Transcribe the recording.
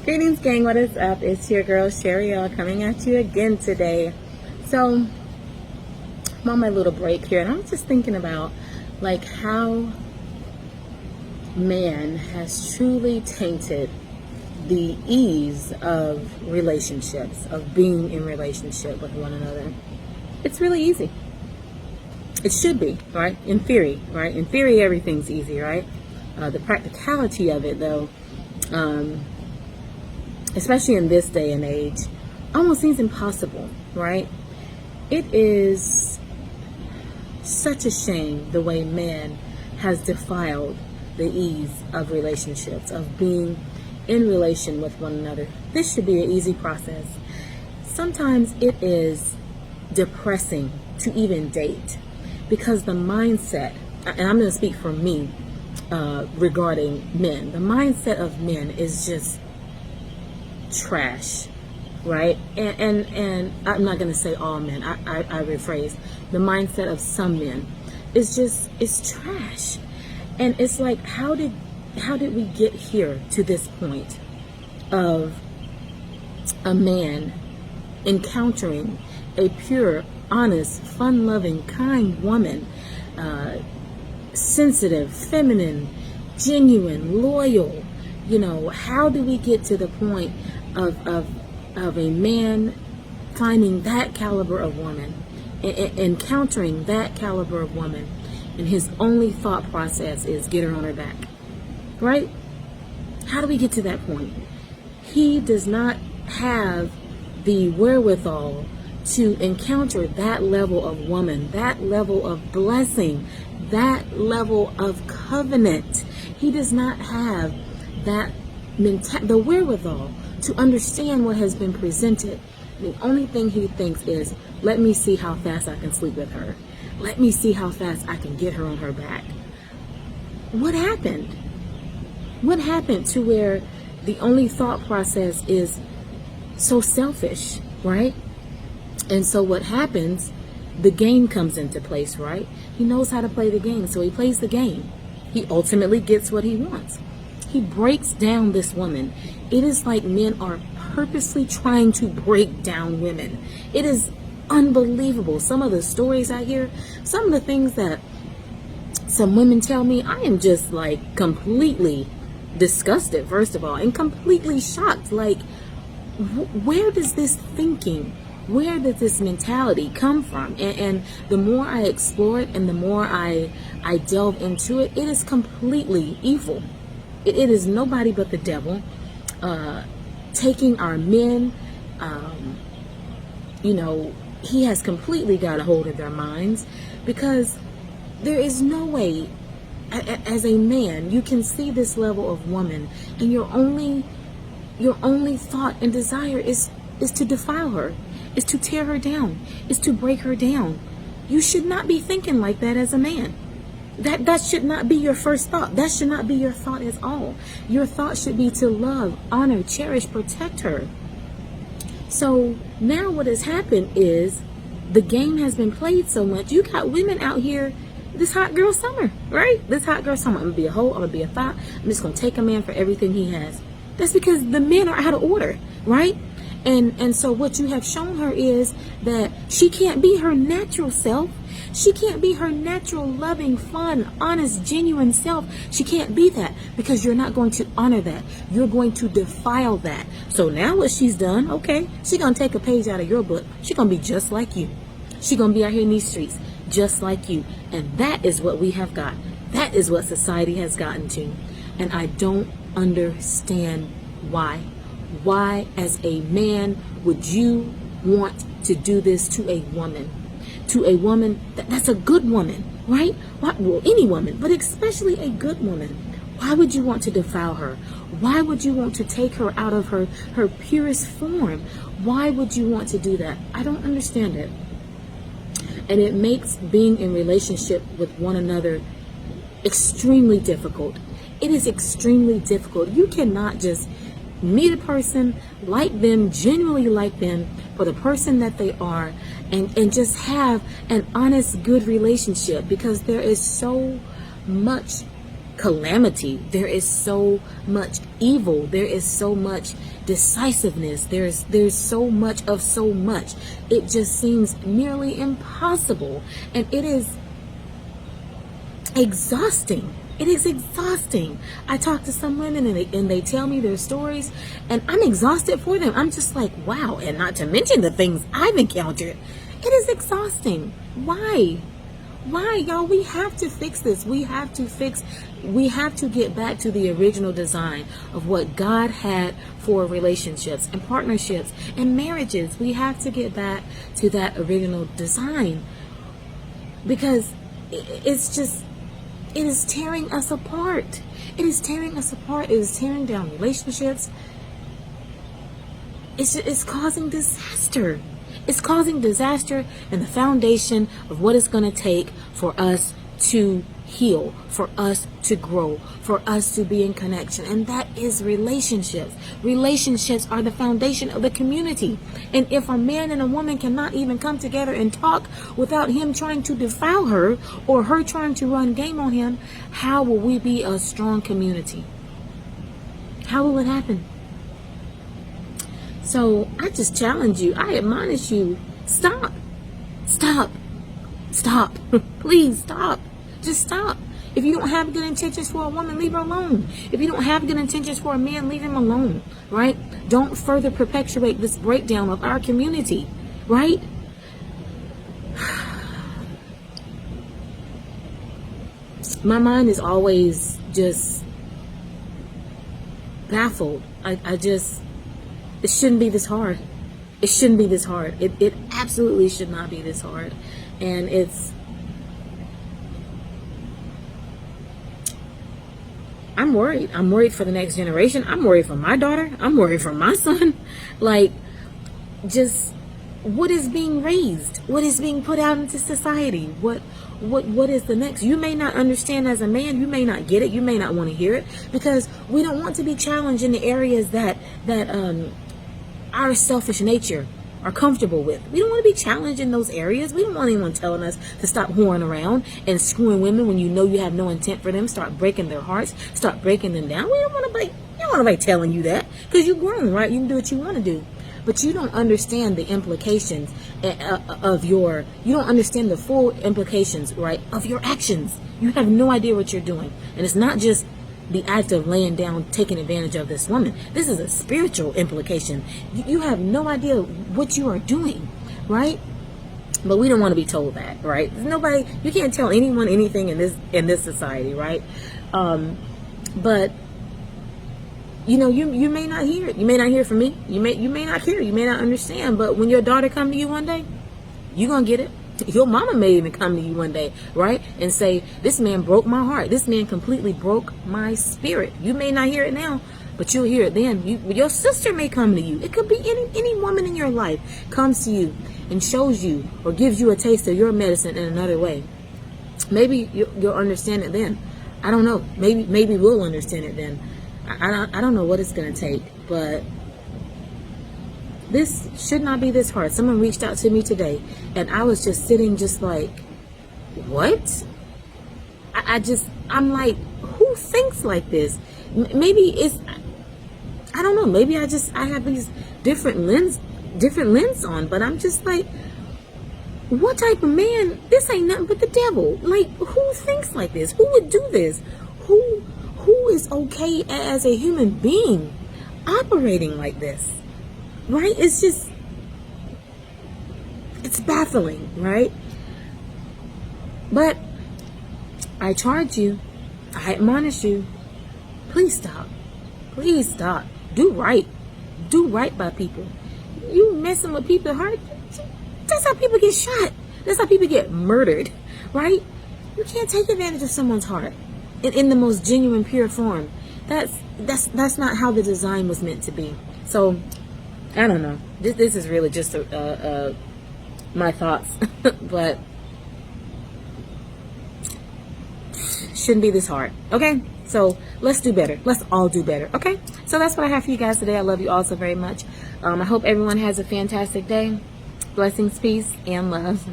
Greetings, gang. What is up? It's your girl Sherrielle coming at you again today. So I'm on my little break here, and I'm just thinking about like how man has truly tainted the ease of relationships, of being in relationship with one another. It's really easy. It should be, right? In theory, right? In theory, everything's easy, right? The practicality of it, though, especially in this day and age, almost seems impossible, right? It is such a shame the way man has defiled the ease of relationships, of being in relation with one another. This should be an easy process. Sometimes it is depressing to even date because the mindset, and I'm going to speak for me regarding men, the mindset of men is just trash, right? And I'm not going to say all men. I rephrase. The mindset of some men is trash. And it's like, how did we get here to this point of a man encountering a pure, honest, fun-loving, kind woman, sensitive, feminine, genuine, loyal? You know, how do we get to the point of a man finding that caliber of woman, encountering that caliber of woman, and his only thought process is get her on her back, right? How do we get to that point? He does not have the wherewithal to encounter that level of woman, that level of blessing, that level of covenant. He does not have that the wherewithal to understand what has been presented. The only thing he thinks is, let me see how fast I can sleep with her. Let me see how fast I can get her on her back. What happened? What happened to where the only thought process is so selfish, right? And so what happens, the game comes into place, right? He knows how to play the game, so he plays the game. He ultimately gets what he wants. He breaks down this woman. It is like men are purposely trying to break down women. It is unbelievable. Some of the stories I hear, some of the things that some women tell me, I am just like completely disgusted, first of all, and completely shocked. Like, where does this thinking, where does this mentality come from? And the more I explore it and the more I delve into it, it is completely evil. It is nobody but the devil taking our men. He has completely got a hold of their minds, because there is no way as a man you can see this level of woman and your only thought and desire is to defile her, is to tear her down, is to break her down. You should not be thinking like that as a man. That should not be your first thought. That should not be your thought at all. Your thought should be to love, honor, cherish, protect her. So now what has happened is the game has been played so much. You got women out here, this hot girl summer, right? This hot girl summer. I'm going to be a hoe. I'm going to be a thought. I'm just going to take a man for everything he has. That's because the men are out of order, right? And so what you have shown her is that she can't be her natural self. She can't be her natural, loving, fun, honest, genuine self. She can't be that because you're not going to honor that. You're going to defile that. So now what she's done, okay, she's going to take a page out of your book. She's going to be just like you. She's going to be out here in these streets just like you. And that is what we have got. That is what society has gotten to. And I don't understand why. Why, as a man, would you want to do this to a woman? To a woman that's a good woman, right? Well, any woman, but especially a good woman. Why would you want to defile her? Why would you want to take her out of her purest form? Why would you want to do that? I don't understand it. And it makes being in relationship with one another extremely difficult. It is extremely difficult. You cannot just meet a person, like them, genuinely like them for the person that they are, and just have an honest, good relationship, because there is so much calamity. There is so much evil. There is so much decisiveness. There's so much of so much. It just seems nearly impossible. And it is exhausting. It is exhausting. I talk to some women and they tell me their stories, and I'm exhausted for them. I'm just like, wow. And not to mention the things I've encountered. It is exhausting. Why? Why, y'all? We have to fix this. We have to get back to the original design of what God had for relationships and partnerships and marriages. We have to get back to that original design, because it's just, it is tearing us apart. It is tearing us apart. It is tearing down relationships. It's causing disaster. It's causing disaster in the foundation of what it's going to take for us to heal, for us to grow, for us to be in connection. And that is relationships. Relationships are the foundation of the community. And if a man and a woman cannot even come together and talk without him trying to defile her or her trying to run game on him, how will we be a strong community? How will it happen? So I just challenge you. I admonish you. Stop. Stop. Stop. Please stop. Just stop. If you don't have good intentions for a woman, leave her alone. If you don't have good intentions for a man, leave him alone. Right? Don't further perpetuate this breakdown of our community. Right? My mind is always just baffled. It shouldn't be this hard. It shouldn't be this hard. It absolutely should not be this hard. And I'm worried. I'm worried for the next generation. I'm worried for my daughter. I'm worried for my son. Like, just what is being raised? What is being put out into society? What is the next? You may not understand as a man. You may not get it. You may not want to hear it, because we don't want to be challenged in the areas that our selfish nature are comfortable with. We don't want to be challenged in those areas. We don't want anyone telling us to stop whoring around and screwing women when you know you have no intent for them. Start breaking their hearts. Start breaking them down. We don't want to be telling you that, because you're grown, right? You can do what you want to do. But you don't understand the implications you don't understand the full implications, right, of your actions. You have no idea what you're doing. And it's not just the act of laying down, taking advantage of this woman. This is a spiritual implication. You have no idea what you are doing, right? But we don't want to be told that, right? Nobody, you can't tell anyone anything in this society, right? But you know, you may not hear it. You may not hear from me. You may not hear it. You may not understand. But when your daughter come to you one day, you're gonna get it. Your mama may even come to you one day, right, and say, this man broke my heart. This man completely broke my spirit. You may not hear it now, but you'll hear it then. Your sister may come to you. It could be any woman in your life comes to you and shows you or gives you a taste of your medicine in another way. Maybe you'll understand it then. I don't know. Maybe we'll understand it then. I don't know what it's going to take, but this should not be this hard. Someone reached out to me today, and I was just sitting just like, what? I'm like, who thinks like this? Maybe it's, I don't know. Maybe I have these different lens on, but I'm just like, what type of man? This ain't nothing but the devil. Like, who thinks like this? Who would do this? Who is okay as a human being operating like this? Right? It's baffling, right? But I charge you, I admonish you, please stop. Please stop. Do right. Do right by people. You messing with people's heart, that's how people get shot. That's how people get murdered, right? You can't take advantage of someone's heart in the most genuine, pure form. That's not how the design was meant to be. So I don't know. This is really just my thoughts, but shouldn't be this hard. Okay, so let's do better. Let's all do better. Okay, so that's what I have for you guys today. I love you all so very much. I hope everyone has a fantastic day. Blessings, peace, and love.